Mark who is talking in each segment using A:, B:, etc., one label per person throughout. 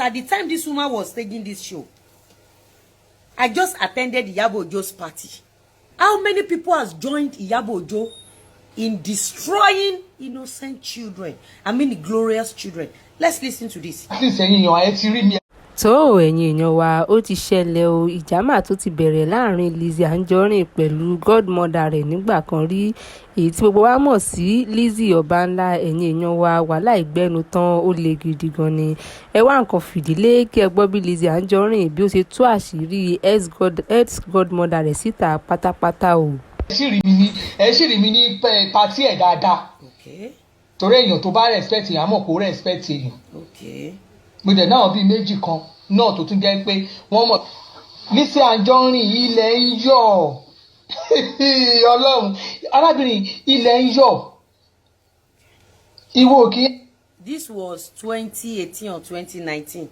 A: at the time this woman was staging this show, I just attended Iyabo Ojo's party. How many people has joined Iyabo Ojo in destroying innocent children? I mean the glorious children. Let's listen to this.
B: tó ẹ̀yin èèyàn wa ó ti ṣẹlẹ̀ o ìjàmà tó ti bẹ̀rẹ̀ láàrin Lizzy Anjorin pẹ̀lú godmother rẹ̀ nígbà kan rí èyí tí gbogbo wa mọ̀ sí Lizzy Ọbànlá. ẹ̀yin èèyàn wa wàhálà ìgbẹ́nu tán ó le gidi gan ni. ẹ wá nǹkan fìdílé kí ẹ gbọ́ bí Lizzy Anjorin bí ó ṣe tú àṣírí ex godmother rẹ̀ síta pátápátá o.
C: ẹ ṣì rí mi ní pàtí ẹ̀ dáadáa torí èèyàn tó bá respect èèyàn àmọ́ kò respect èèyàn. mo dẹ̀ náà bíi méjì kan náà tó tún jẹ́ pé wọ́n mọ̀ Lizzy Anjorin ilẹ̀ ń yọ̀ ọlọ́run arábìnrin ilẹ̀ ń yọ̀ ìwọ kí.
A: This was 2018 or 2019.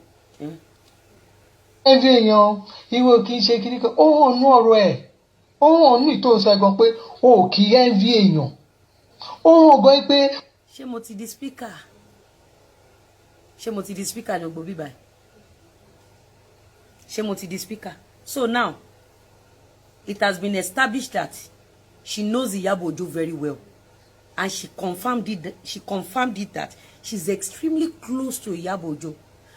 C: ẹbí èèyàn ìwọ kì í ṣe kiri kan ó hàn ní ọ̀rọ̀ ẹ̀ ó hàn ní ìtòsọ ẹ̀gbọ́n pé o kì í ẹ̀ńví èèyàn ó hàn gan pé.
A: ṣé mo ti di speaker? Ṣé mo ti di speaker ní gbogbo bíbá? Ṣé mo ti di speaker? So now, it has been established that she knows Iyabo Ojo very well, and she confirmed it that she's extremely close to Iyabo Ojo,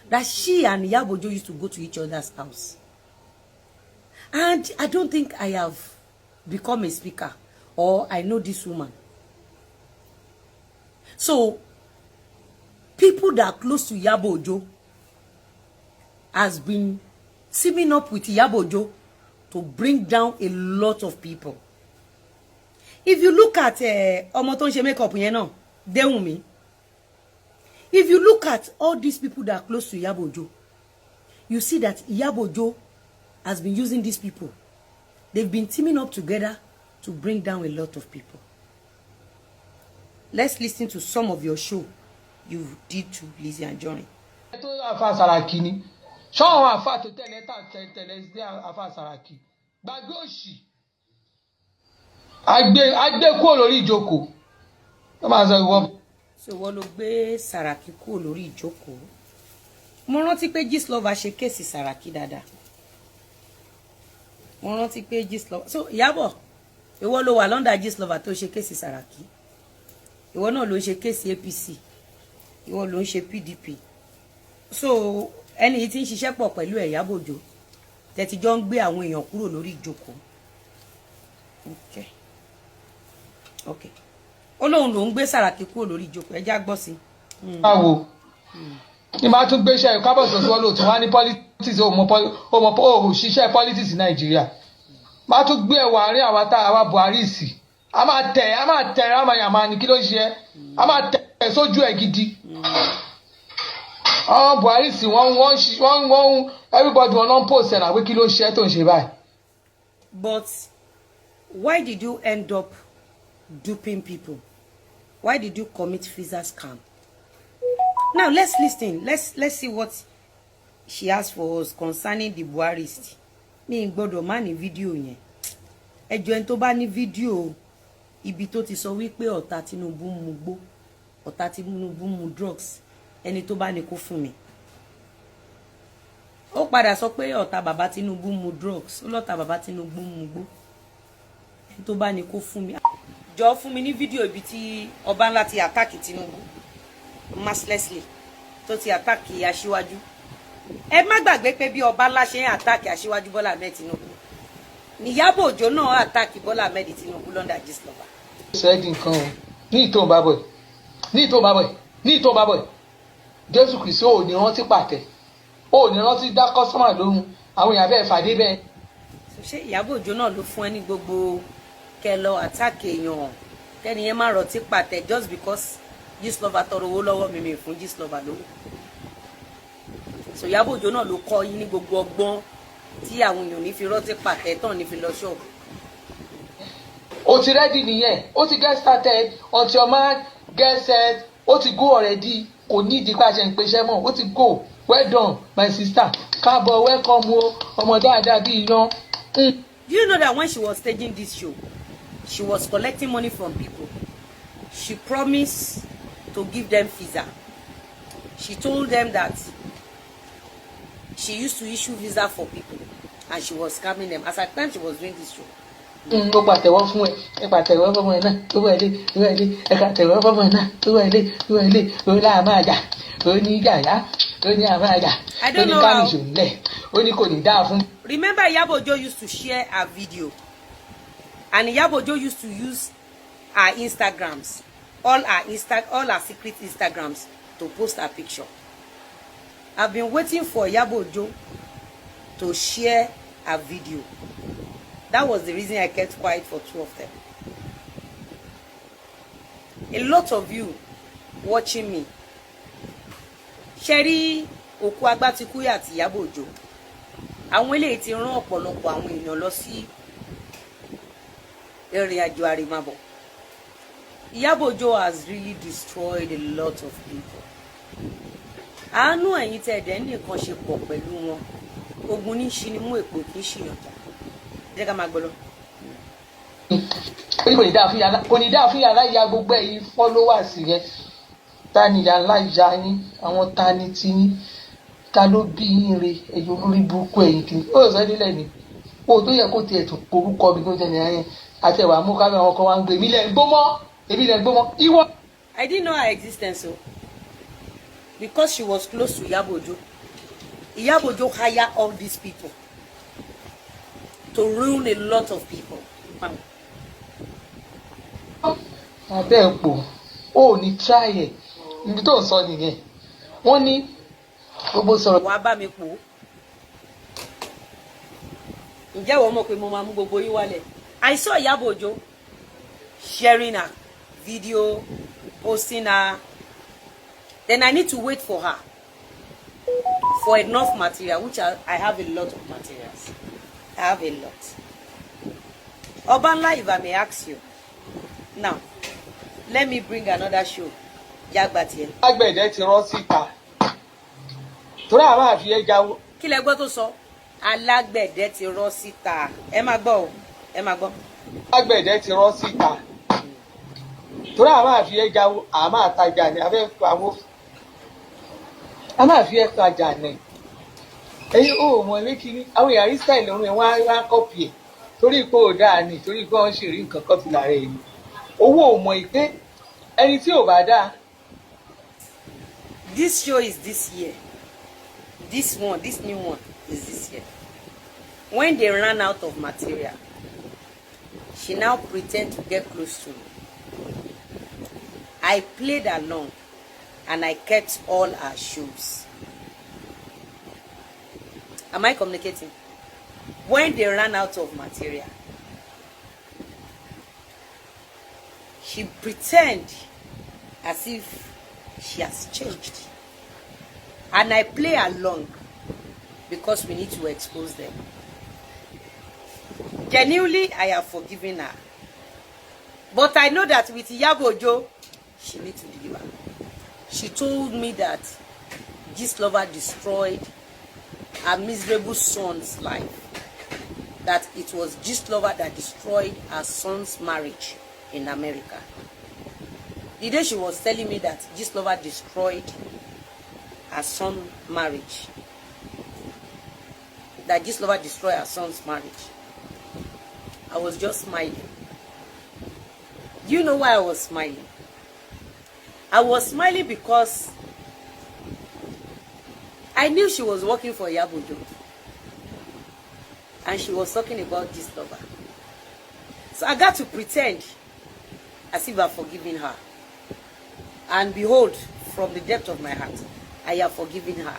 A: that she and Iyabo Ojo used to go to each other's house. And I don't think I have become a speaker or I know this woman. So people that are close to Iyabo Ojo has been teaming up with Iyabo Ojo to bring down a lot of people. If you look at ọmọ tó ń ṣe makeup yẹn náà, Dewumi. If you look at all these people that are close to Iyabo Ojo, you see that Iyabo Ojo has been using these people. They've been teaming up together to bring down a lot of people. Let's listen to some of your show you did to Lizzy Anjorin.
C: tó àfa Sàràkí ni ṣọ́wọ́n àfa tó tẹ̀lé sí àfa Sàràkí gbàgbé òṣì àgbé kúrò lórí ìjókòó ó máa sọ ìwọ.
A: so wọ́n ló gbé Sàràkí kúrò lórí ìjókòó. mo rántí pé Gistlover ṣe kéèsì Sàràkí dáadáa. mo rántí pé Gistlover so Ìyábọ̀ ìwọ ló wà London Gistlover tó ṣe kéèsì Sàràkí. ìwọ náà ló ń ṣe kéèsì APC. ìwọ ló ń ṣe PDP. so ẹni yìí tí ń ṣiṣẹ́ pọ̀ pẹ̀lú Ìyábọ̀ Òjó tẹ́tí jọ ń gbé àwọn èèyàn kúrò lórí ìjókòó. okay ó lóun ló ń gbé Sàràkí kúrò lórí ìjókòó ẹjá gbọ́ sí.
C: báwo ni máa tún gbéṣẹ́ kábọ̀ tó sọ́ọ́ tí wọ́n á ní politics ó ṣiṣẹ́ politics ní Nàìjíríà máa tún gbé ẹ̀wà àárín àwa Buhari sí a máa tẹ̀ rámayàmá ni kí ló ṣe a máa tẹ̀ sójú ẹ̀ gidi. àwọn Buhari sì wọ́n everybody wọn náà post ẹ̀ náà pé kí ló ṣe tó ń ṣe báyìí.
A: But why did you end up duping people? Why did you commit visa scam? Now let's listen. Let's see what she has for us concerning the Buharist. Mi gbọ́dọ̀ má ní fídíò yẹn. Ẹjọ́ ẹni tó bá ní fídíò ibi tó ti sọ wípé ọ̀tá Tinubu mu gbó, ọ̀tá Tinubu mu drugs, ẹni tó bá ní kó fún mi. Ó padà sọ pé ọ̀tá bàbá Tinubu mu drugs, ó lọ́tá bàbá Tinubu mu gbó. Ẹni tó bá ní kó fún mi. Jọ̀ọ́ fún mi ní fídíò ibi tí Ọbànlá ti attack Tinubu mercilessly tó ti attack Aṣíwájú. Ẹ má gbàgbé pé bí Ọbànlá ṣe ń attack Aṣíwájú Bọ́lá Ahmed Tinubu ni Iyabo Ojo náà attack Bọ́lá Ahmed Tinubu London Gistlover.
C: Ṣẹ́ẹ̀dì nǹkan o ní ìtò bàbọ̀ Jésù Kristi ò ní rántí pàtẹ ò ní rántí dá kọ́sọ́mà lóhun àwọn èèyàn bẹ́ẹ̀ fàdé bẹ́ẹ̀.
A: Ṣé Iyabo Ojo náà ló fún ẹ ní gbogbo kẹlọ attack èèyàn kẹ́ni yẹn má rántí pàtẹ just because Gistlover tọrọ owó lọ́wọ́ mi fún Gistlover lówó. So Iyabo Ojo náà ló kọ́ yín ní gbogbo ọgbọ́n tí àwọn èèyàn ní fi rántí pàtẹ tán ní fi lọ ṣọ́ọ̀bù.
C: O ti ready nìyẹn o ti get started until your man get set o ti go already kò ní ìdí pàṣẹ ìpèsè mọ́ o ti go well done my sister káàbọ̀ welcome o ọmọ dáadáa bí iná.
A: Do you know that when she was staging this show, she was collecting money from people? She promised to give them visa. She told them that she used to issue visa for people and she was scamming them. As at the time she was doing this show.
C: Ó pàtẹ́wọ́ fún ẹ pàtẹ́wọ́ fún ẹ náà ó wẹlé ẹ pàtẹ́wọ́ fún ẹ náà ó wẹlé ó lá máa jà ó ní jàyà ó ní àmàjà ó ní kámíṣò nílẹ̀ ó ní kò ní dáa fún.
A: Remember Iyabo Ojo used to share her video and Iyabo Ojo used to use her Instagrams, all her secret Instagrams to post her picture. I've been waiting for Iyabo Ojo to share her video. That was the reason I kept quiet for 2 of them. A lot of you watching me. Sherry Oku Agbátikuyi àti Iyabo Ojo. Àwọn eléyìí ti rán ọ̀pọ̀lọpọ̀ àwọn èèyàn lọ sí ìrìn àjò àrèmábọ̀. Iyabo Ojo has really destroyed a lot of people. Àánú ẹ̀yin tẹ́ ẹ̀dẹ̀ nìkan ṣe pọ̀ pẹ̀lú wọn. Ogun ní ṣi ni mú èpò kì í ṣìyànjá. Jẹ́ ká máa gbọ́ lọ.
C: Kò ní dáa fún yàrá ìyá gbogbo ẹ̀yin followers yẹn. Ta ni yàrá ìyá yín? Àwọn ta ni ti yín? Ta ló bí yín re ẹ̀yin olórí burúkú ẹ̀yin kiri? Ó sọ nílẹ̀ ni. O tó yẹ kó tiẹ̀ tún porúkọ mi tó jẹ́ nìyẹn. Àti ẹ̀wà mú kámẹ́ àwọn kan wá ń gbé mi lẹ̀ ń gbọ́mọ́. Èmi lẹ̀ ń gbọ́mọ́. Ìwọ.
A: I didn't know her existence so. Because she was close to Iyabo Ojo. Iyabo Ojo hired all these people to ruin a lot of people.
C: Abẹ́ ẹ̀pọ̀ ó ní try ẹ̀ níbi tó ń sọ nìyẹn wọ́n ní gbogbo sọ̀rọ̀.
A: Wàá bá mi pò ó. Ǹjẹ́ wọ́n mọ̀ pé mo máa mú gbogbo yín wálẹ̀? I saw Iyabo Ojo sharing her video, posting her. Then I need to wait for her for enough material, which I have a lot of materials. I have a lot. OBANLA, if I may ask you. Now, let me bring another show. Yagbati.
C: Agbẹ̀dẹ ti rọ́ síta. Torí àwọn àfi ẹ jáwó.
A: Kí lẹ gbọ́ tó sọ? Alágbẹ̀dẹ ti rọ́ síta. Ẹ máa gbọ́ o. Ẹ máa gbọ́.
C: Agbẹ̀dẹ ti rọ́ síta. Torí àwọn àfi ẹ jáwó, a máa tajà ní abẹ́ àwọn. A máa fi ẹ tajà ní. Ẹ̀yin ò mọ̀ ní kíní. Àwọn èèyàn rí style ọ̀run ẹ̀ wọ́n á kọ́pì ẹ̀. Torí pé ò dáa ni, torí pé wọ́n ṣì rí nǹkan kọ́pì lára ẹ̀yìn. Owó ò mọ̀ pé ẹni tí ò bá dáa.
A: This show is this year. This new one is this year. When they ran out of material, she now pretend to get close to me. I played along and I kept all her shows. Am I communicating? When they ran out of material, she pretend as if she has changed. And I play along because we need to expose them. Genuinely, I have forgiven her. But I know that with Iyabo Ojo, she needs to deliver. She told me that this lover destroyed her miserable son's life. That it was this lover that destroyed her son's marriage in America. The day she was telling me that this lover destroyed her son's marriage, that this lover destroyed her son's marriage, I was just smiling. Do you know why I was smiling? I was smiling because I knew she was working for Iyabo Ojo. And she was talking about this lover. So I got to pretend as if I've forgiven her. And behold, from the depth of my heart, I have forgiven her.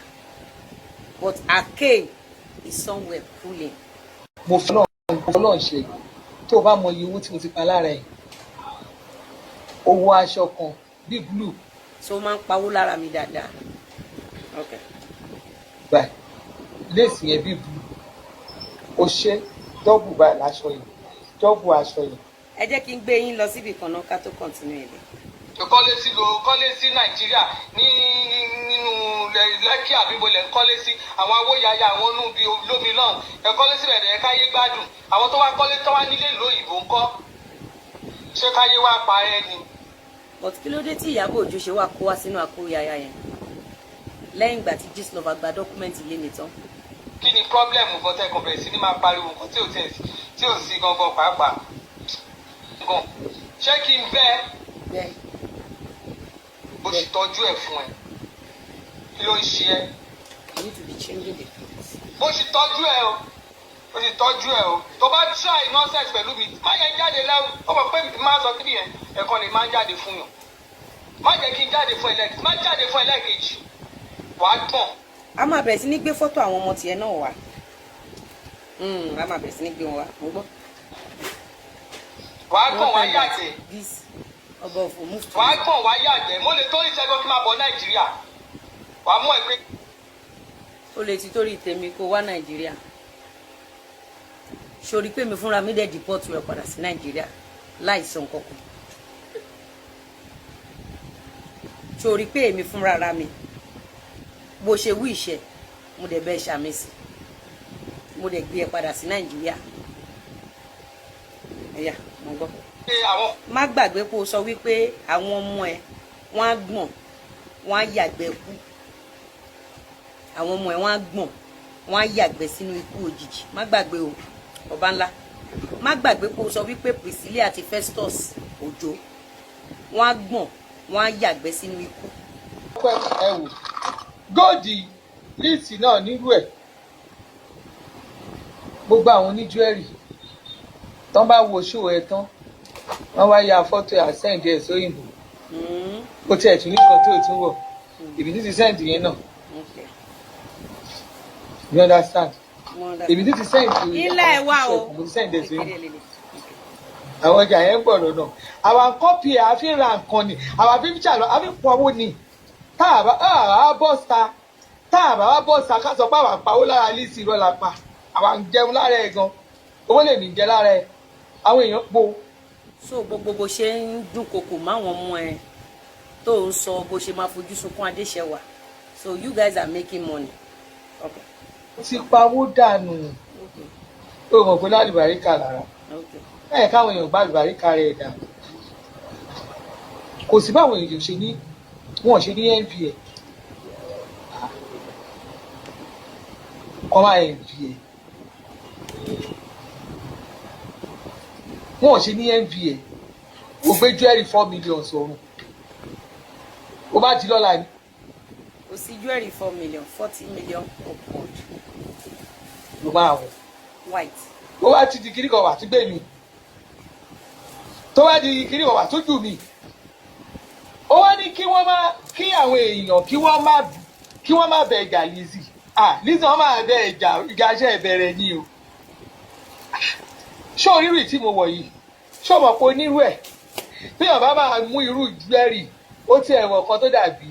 A: But her cane is somewhere pulling.
C: Mo fọlọ́n ṣe tó bá mọ iye owó tí mo ti pa lára ẹ̀. Owó aṣọ kan bí blue.
A: So máa ń pawó lára mi dáadáa. Okay.
C: Báyìí, léèsì yẹn bí blue. O ṣe dọ́bù báyìí láṣọ yìí. Dọ́bù aṣọ yìí.
A: Ẹ jẹ́ kí n gbé yín lọ síbi kan náà ká tó continue ilé.
C: Kọ́lé sí Nàìjíríà nínú Lẹ́kì àbíbolẹ̀ ń kọ́lé sí àwọn awóyaya àwọn inú bíi lómi lọ́hùn ẹ kọ́lé síbẹ̀ ẹ̀ káyé gbádùn àwọn tó wá kọ́lé tó wá nílé ìlú òyìnbó ńkọ́ ṣé káyé wá pa ẹ́ ni.
A: But kí ló dé tí Iyabo Ojo ṣe wá kó wá sínú àkóyaya yẹn? lẹ́yìn ìgbà tí Gistlover gba dọ́kúmẹ́ǹtì lé mi tán.
C: kí ni pọ́blẹ́mù kan tẹ́ kàn bẹ̀rẹ̀ sí ní máa pariwo nǹkan tí ò sí gangan pàápàá gan ṣé kí n bẹ́ẹ̀ bó ti tọ́jú ẹ̀ fún ẹ kí ló ń ṣe ẹ́ bó ti tọ́jú ẹ o bó ti tọ́jú ẹ o tó bá try nonsense pẹ̀lú mi má yẹ jáde lẹ́wọ̀ ó mọ̀ pé mi máa sọ kí nìyẹn ẹ̀kan lè máa jáde fún yàn má jẹ́ kí n jáde fún ẹlẹ́kejì má jáde fún ẹlẹ́kejì wàá gbọ̀n.
A: a máa bẹ̀rẹ̀ sí ní gbé fọ́tò àwọn ọmọ tiẹ̀ náà wá a máa bẹ̀rẹ̀ sí ní gbé wọn wá mo gbọ́.
C: wàá gbọ̀n wá yàgbẹ́ wàá gbọ̀n wá yàgbẹ́ mo lè torí ìṣẹ́gun kí n máa bọ̀ Nàìjíríà wàá mú ẹ pé.
A: o lè ti torí tèmi kó wá Nàìjíríà sori pé mi fúnra mi dẹ̀ dìpọ́tù rẹ̀ padà sí Nàìjíríà láìsọ nǹkan kan sori pé èmi fúnra ra mi bó ṣe wí ìṣe mo dẹ̀ bẹ́ẹ̀ ṣàmì sí mo dẹ̀ gbé ẹ padà sí Nàìjíríà ẹ̀yà mo gbọ́. má gbàgbé kó o sọ wípé àwọn ọmọ ẹ wọ́n á gbọ̀n wọ́n á yàgbẹ́ kú àwọn ọmọ ẹ wọ́n á gbọ̀n wọ́n á yàgbẹ́ sínú ikú òjijì má gbàgbé o ọba ńlá má gbàgbé kó o sọ wípé Priscilla àti Festus Òjó wọ́n á gbọ̀n wọ́n á yàgbẹ́ sínú ikú.
C: ẹ wò góòdì líìsì náà nírú ẹ̀ gbogbo àwọn oníjúẹ̀rì tán bá wo ṣòwò ẹ tán wọ́n wá ya fọ́tò ẹ̀ àsẹ́ǹdì ẹ̀ sóyìnbó ó tiẹ̀ tún nìkan tó tún wọ̀ èmi ti sẹ́ǹdì yẹn náà you understand èmi ti sẹ́ǹdì
A: ilé ẹ̀ wá o
C: mo ti sẹ́ǹdì ẹ̀ sóyìnbó àwọn ọjà yẹn ń gbọ̀ lọ́nà àwọn kọ́pì ẹ̀ àfi ra nǹkan ni àwọn pípíṣà lọ àfi pọ̀ owó ni tá a bá bọ́ọ̀sà ká sọ pé àwọn àpawó lára líìsì irọ́ la pa àwọn ń jẹun lára ẹ̀ gan owó lè mí jẹ lára ẹ̀ àwọn èèyàn po.
A: so gbogbo bó ṣe ń dúnkokò máwọn ọmọ ẹ tó ń sọ bó ṣe máa fojú sunkún Adéṣẹwà so you guys are making money. Okay.
C: ti pawó dànù ó mọ̀ pé lálùbáríkà lára káwọn èèyàn bá lùbáríkà rẹ̀ dànù kò sí báwọn èèyàn ṣe ní wọn ṣe ní nva kọ́ máa nva wọn ṣe ní nva ó gbé jewelry 4 million sọ̀rùn ó bá di lọ́la ni.
A: kò sí jewelry 4 million 40 million upward.
C: ló máa wọ̀.
A: white.
C: ó wá ti di kiri kan wà tó gbé mi tó wá di kiri kan wà tó jù mí ó wá ní kí àwọn èèyàn kí wọ́n má bẹ ìjà Lizzy Lizzy wọ́n máa bẹ ìjà ìbẹ̀rẹ̀ ni o ṣé orírì tí mo wọ̀ yìí ṣé o mọ̀ pé onírú ẹ̀ bí ọba máa mú irú jewelry ó ti ẹ̀wọ̀n kan tó dàbí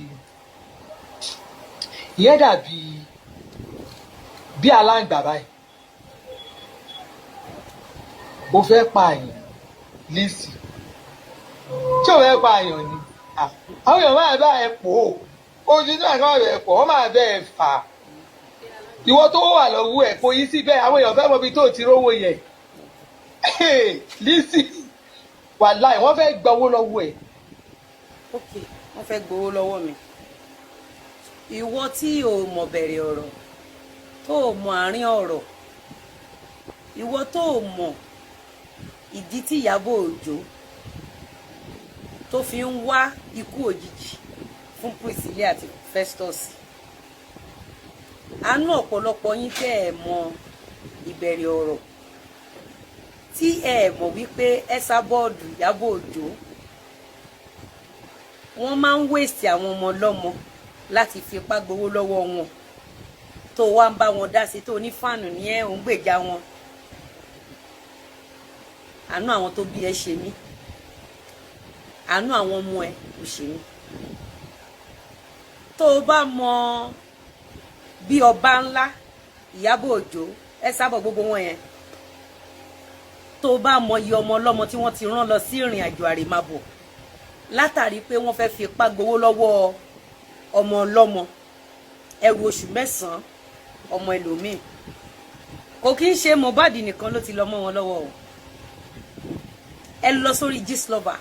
C: ìyẹn dàbí bí aláǹgbà báyìí ó fẹ́ pààyàn Lizzy tí ò fẹ́ pààyàn ni àwọn èèyàn máa bá ẹ pò ó ojú náà kọ́ ẹ pò ó máa bẹ́ ẹ fà ìwọ tó wà lọ́wọ́ ẹ̀ kò yí sí bẹ́ẹ̀ àwọn èèyàn fẹ́ mọ ibi tó ti rówó yẹn Lizzy wàláì wọ́n fẹ́ gba owó lọ́wọ́ ẹ̀.
A: ok wọ́n fẹ́ gbowó lọ́wọ́ mi ìwọ tí o mọ̀ bẹ̀rẹ̀ ọ̀rọ̀ tó o mọ̀ àárín ọ̀rọ̀ ìwọ tó o mọ̀ ìdí tí Ìyábọ̀ Òjó tó fi ń wá ikú òjijì fún Priscilla àti Festus àánú ọ̀pọ̀lọpọ̀ yín tẹ́ ẹ̀ mọ̀ ìbẹ̀rẹ̀ ọ̀rọ̀ tí ẹ̀ mọ̀ wípé ẹ́sà bọ́ọ̀dù Ìyábọ̀ Òjó wọ́n máa ń wéèsì àwọn ọmọ ọlọ́mọ láti fipá gbowó lọ́wọ́ wọn tó wá ń bá wọn dá sí tó ní fáànù ní ẹ̀ ń gbèjà wọn àánú àwọn tó bí ẹ ṣe mí àánú àwọn ọmọ ẹ kò ṣe mí tó o bá mọ bí ọba ńlá Ìyábọ̀ Òjó ẹ sábọ̀ gbogbo wọn yẹn tó o bá mọ iye ọmọ ọlọ́mọ tí wọ́n ti rán lọ sí ìrìn àjò àrèmábọ̀ látàrí pé wọ́n fẹ́ fi ipá gbowó lọ́wọ́ ọmọ ọlọ́mọ ẹrù oṣù 9 ọmọ ẹlòmíì kò kí ń ṣe Mohbad nìkan ló ti lọ mọ́ wọn lọ́wọ́ o ẹ lọ sórí Gistlover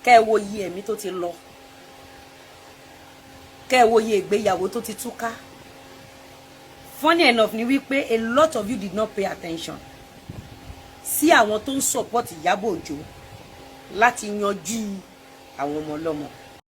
A: kẹ́ ẹ wo iye ẹ̀mí tó ti lọ kẹ́ wo iye ìgbéyàwó tó ti túká. Funny enough ni wípé a lot of you did not pay attention sí àwọn tó ń support Ìyábọ̀ Òjó láti yanjú àwọn ọmọ ọlọ́mọ.